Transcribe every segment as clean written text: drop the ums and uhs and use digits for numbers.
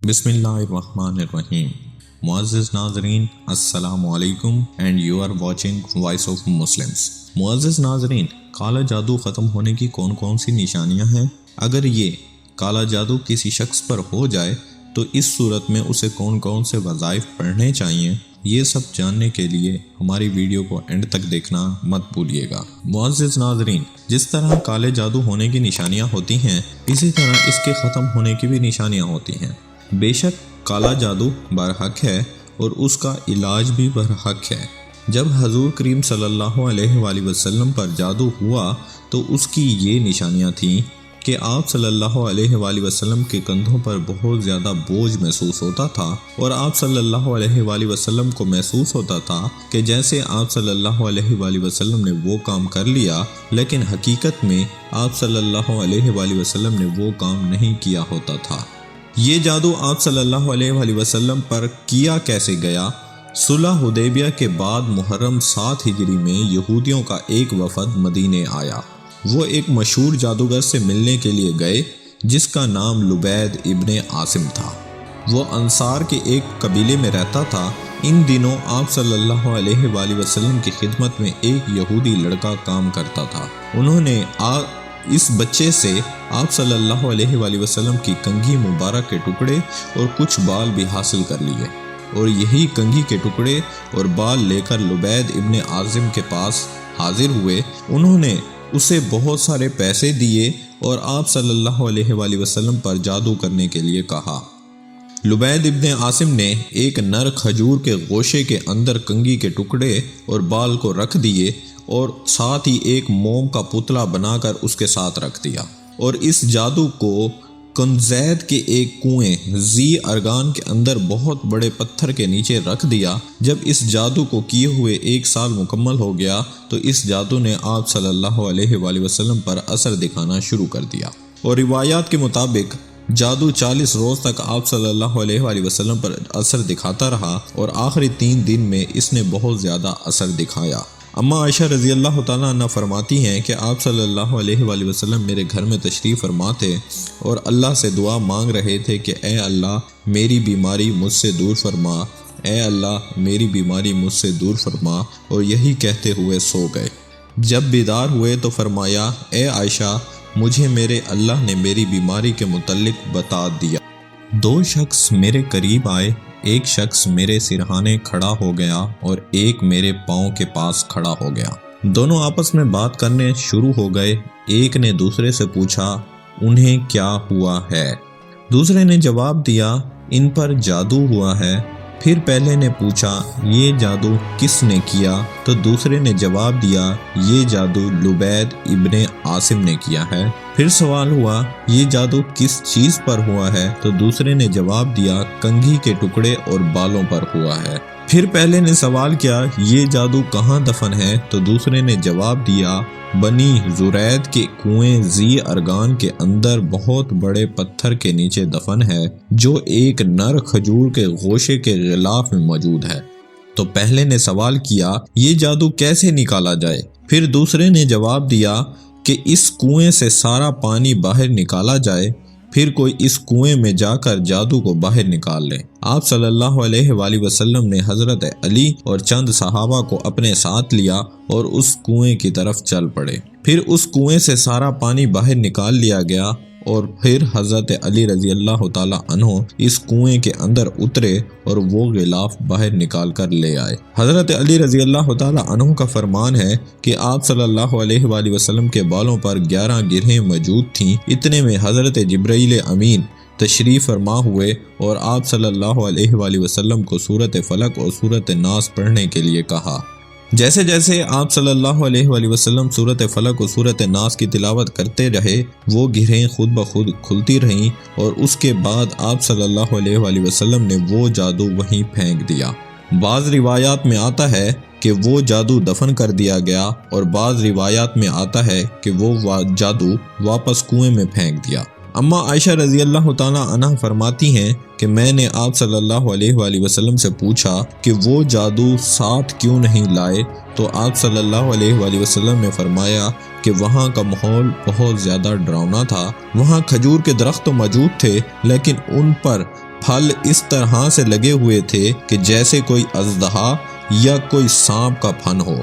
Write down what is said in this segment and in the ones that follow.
بسم اللہ الرحمن الرحیم۔ معزز ناظرین السلام علیکم and you are watching Voice of Muslims. معزز ناظرین، کالا جادو ختم ہونے کی کون کون سی نشانیاں ہیں؟ اگر یہ کالا جادو کسی شخص پر ہو جائے تو اس صورت میں اسے کون کون سے وظائف پڑھنے چاہیے، یہ سب جاننے کے لیے ہماری ویڈیو کو اینڈ تک دیکھنا مت بھولیے گا۔ معزز ناظرین، جس طرح کالے جادو ہونے کی نشانیاں ہوتی ہیں، اسی طرح اس کے ختم ہونے کی بھی نشانیاں ہوتی ہیں۔ بے شک کالا جادو برحق ہے اور اس کا علاج بھی برحق ہے۔ جب حضور کریم صلی اللہ علیہ وآلہ وسلم پر جادو ہوا تو اس کی یہ نشانیاں تھیں کہ آپ صلی اللہ علیہ وآلہ وسلم کے کندھوں پر بہت زیادہ بوجھ محسوس ہوتا تھا، اور آپ صلی اللہ علیہ وآلہ وسلم کو محسوس ہوتا تھا کہ جیسے آپ صلی اللہ علیہ وآلہ وسلم نے وہ کام کر لیا، لیکن حقیقت میں آپ صلی اللہ علیہ وآلہ وسلم نے وہ کام نہیں کیا ہوتا تھا۔ یہ جادو آپ صلی اللہ علیہ وآلہ وسلم پر کیا کیسے گیا؟ صلح حدیبیہ کے بعد محرم 7 ہجری میں یہودیوں کا ایک وفد مدینے آیا۔ وہ ایک مشہور جادوگر سے ملنے کے لیے گئے جس کا نام لبید ابن عاصم تھا۔ وہ انصار کے ایک قبیلے میں رہتا تھا۔ ان دنوں آپ صلی اللہ علیہ وآلہ وسلم کی خدمت میں ایک یہودی لڑکا کام کرتا تھا۔ انہوں نے اس بچے سے آپ صلی اللہ علیہ وآلہ وسلم کی کنگھی مبارک کے ٹکڑے اور کچھ بال بھی حاصل کر لیے، اور یہی کنگھی کے ٹکڑے اور بال لے کر لبید ابن عاصم کے پاس حاضر ہوئے۔ انہوں نے اسے بہت سارے پیسے دیے اور آپ صلی اللہ علیہ وآلہ وسلم پر جادو کرنے کے لیے کہا۔ لبید ابن عاصم نے ایک نر کھجور کے گوشے کے اندر کنگھی کے ٹکڑے اور بال کو رکھ دیے اور ساتھ ہی ایک موم کا پتلا بنا کر اس کے ساتھ رکھ دیا، اور اس جادو کو کنزید کے ایک کنویں ذی ارگان کے اندر بہت بڑے پتھر کے نیچے رکھ دیا۔ جب اس جادو کو کیے ہوئے 1 سال مکمل ہو گیا تو اس جادو نے آپ صلی اللہ علیہ وآلہ وسلم پر اثر دکھانا شروع کر دیا، اور روایات کے مطابق جادو 40 روز تک آپ صلی اللہ علیہ وآلہ وسلم پر اثر دکھاتا رہا، اور آخری 3 دن میں اس نے بہت زیادہ اثر دکھایا۔ اما عائشہ رضی اللہ تعالیٰ عنہ فرماتی ہیں کہ آپ صلی اللہ علیہ وآلہ وسلم میرے گھر میں تشریف فرما تھے اور اللہ سے دعا مانگ رہے تھے کہ اے اللہ میری بیماری مجھ سے دور فرما، اے اللہ میری بیماری مجھ سے دور فرما، اور یہی کہتے ہوئے سو گئے۔ جب بیدار ہوئے تو فرمایا، اے عائشہ مجھے میرے اللہ نے میری بیماری کے متعلق بتا دیا۔ 2 شخص میرے قریب آئے، ایک شخص میرے سرہانے کھڑا ہو گیا اور ایک میرے پاؤں کے پاس کھڑا ہو گیا۔ دونوں آپس میں بات کرنے شروع ہو گئے۔ ایک نے دوسرے سے پوچھا انہیں کیا ہوا ہے؟ دوسرے نے جواب دیا ان پر جادو ہوا ہے۔ پھر پہلے نے پوچھا یہ جادو کس نے کیا؟ تو دوسرے نے جواب دیا یہ جادو لبید ابن عاصم نے کیا ہے۔ پھر سوال ہوا یہ جادو کس چیز پر ہوا ہے؟ تو دوسرے نے جواب دیا کنگھی کے ٹکڑے اور بالوں پر ہوا ہے۔ پھر پہلے نے سوال کیا یہ جادو کہاں دفن ہے؟ تو دوسرے نے جواب دیا بنی زرید کے کنویں ذی ارگان کے اندر بہت بڑے پتھر کے نیچے دفن ہے، جو ایک نر کھجور کے گوشے کے غلاف میں موجود ہے۔ تو پہلے نے سوال کیا یہ جادو کیسے نکالا جائے؟ پھر دوسرے نے جواب دیا کہ اس کنویں سے سارا پانی باہر نکالا جائے، پھر کوئی اس کنویں میں جا کر جادو کو باہر نکال لے۔ آپ صلی اللہ علیہ وآلہ وسلم نے حضرت علی اور چند صحابہ کو اپنے ساتھ لیا اور اس کنویں کی طرف چل پڑے۔ پھر اس کنویں سے سارا پانی باہر نکال لیا گیا، اور پھر حضرت علی رضی اللہ تعالیٰ عنہ اس کنویں کے اندر اترے اور وہ غلاف باہر نکال کر لے آئے۔ حضرت علی رضی اللہ تعالیٰ عنہ کا فرمان ہے کہ آپ صلی اللہ علیہ وآلہ وسلم کے بالوں پر 11 گرہیں موجود تھیں۔ اتنے میں حضرت جبرائیل امین تشریف فرما ہوئے اور آپ صلی اللہ علیہ وآلہ وسلم کو سورۃ فلق اور سورۃ ناس پڑھنے کے لیے کہا۔ جیسے جیسے آپ صلی اللہ علیہ وآلہ وسلم سورۃ فلق اور سورۃ ناس کی تلاوت کرتے رہے، وہ گرہیں خود بخود کھلتی رہیں، اور اس کے بعد آپ صلی اللہ علیہ وآلہ وسلم نے وہ جادو وہیں پھینک دیا۔ بعض روایات میں آتا ہے کہ وہ جادو دفن کر دیا گیا، اور بعض روایات میں آتا ہے کہ وہ جادو واپس کنویں میں پھینک دیا۔ اما عائشہ رضی اللہ تعالیٰ عنہ فرماتی ہیں کہ میں نے آپ صلی اللہ علیہ وآلہ وسلم سے پوچھا کہ وہ جادو ساتھ کیوں نہیں لائے؟ تو آپ صلی اللہ علیہ وآلہ وسلم نے فرمایا کہ وہاں کا ماحول بہت زیادہ ڈراؤنا تھا۔ وہاں کھجور کے درخت تو موجود تھے، لیکن ان پر پھل اس طرح سے لگے ہوئے تھے کہ جیسے کوئی اژدہا یا کوئی سانپ کا پھن ہو،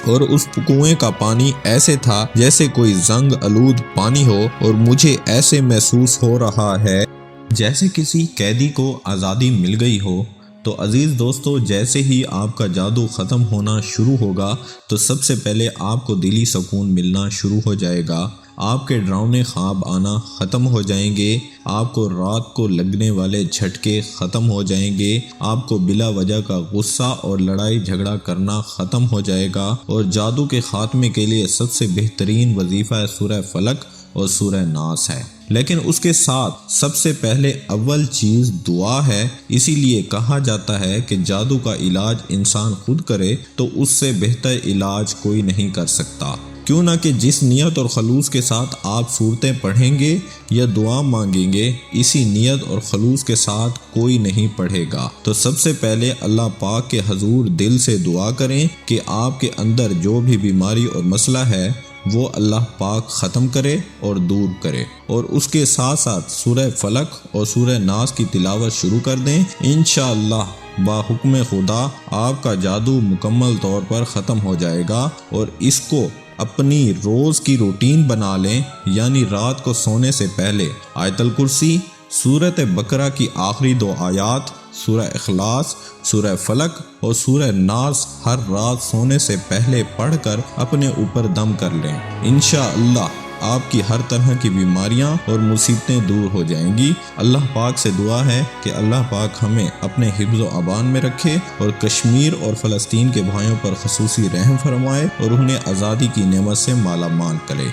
اور اس کنویں کا پانی ایسے تھا جیسے کوئی زنگ آلود پانی ہو، اور مجھے ایسے محسوس ہو رہا ہے جیسے کسی قیدی کو آزادی مل گئی ہو۔ تو عزیز دوستو، جیسے ہی آپ کا جادو ختم ہونا شروع ہوگا تو سب سے پہلے آپ کو دلی سکون ملنا شروع ہو جائے گا، آپ کے ڈراؤنے خواب آنا ختم ہو جائیں گے، آپ کو رات کو لگنے والے جھٹکے ختم ہو جائیں گے، آپ کو بلا وجہ کا غصہ اور لڑائی جھگڑا کرنا ختم ہو جائے گا، اور جادو کے خاتمے کے لیے سب سے بہترین وظیفہ سورہ فلق اور سورہ ناس ہے۔ لیکن اس کے ساتھ سب سے پہلے اول چیز دعا ہے، اسی لیے کہا جاتا ہے کہ جادو کا علاج انسان خود کرے تو اس سے بہتر علاج کوئی نہیں کر سکتا، کیوں نہ کہ جس نیت اور خلوص کے ساتھ آپ صورتیں پڑھیں گے یا دعا مانگیں گے، اسی نیت اور خلوص کے ساتھ کوئی نہیں پڑھے گا۔ تو سب سے پہلے اللہ پاک کے حضور دل سے دعا کریں کہ آپ کے اندر جو بھی بیماری اور مسئلہ ہے وہ اللہ پاک ختم کرے اور دور کرے، اور اس کے ساتھ ساتھ سورہ فلق اور سورہ ناس کی تلاوت شروع کر دیں۔ انشاءاللہ باحکم خدا آپ کا جادو مکمل طور پر ختم ہو جائے گا، اور اس کو اپنی روز کی روٹین بنا لیں، یعنی رات کو سونے سے پہلے آیت الکرسی، سورۃ بقرہ کی آخری 2 آیات، سورہ اخلاص، سورہ فلق اور سورہ ناس ہر رات سونے سے پہلے پڑھ کر اپنے اوپر دم کر لیں۔ انشاءاللہ آپ کی ہر طرح کی بیماریاں اور مصیبتیں دور ہو جائیں گی۔ اللہ پاک سے دعا ہے کہ اللہ پاک ہمیں اپنے حفظ و امان میں رکھے، اور کشمیر اور فلسطین کے بھائیوں پر خصوصی رحم فرمائے، اور انہیں آزادی کی نعمت سے مالا مال کرے۔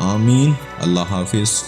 آمین۔ اللہ حافظ۔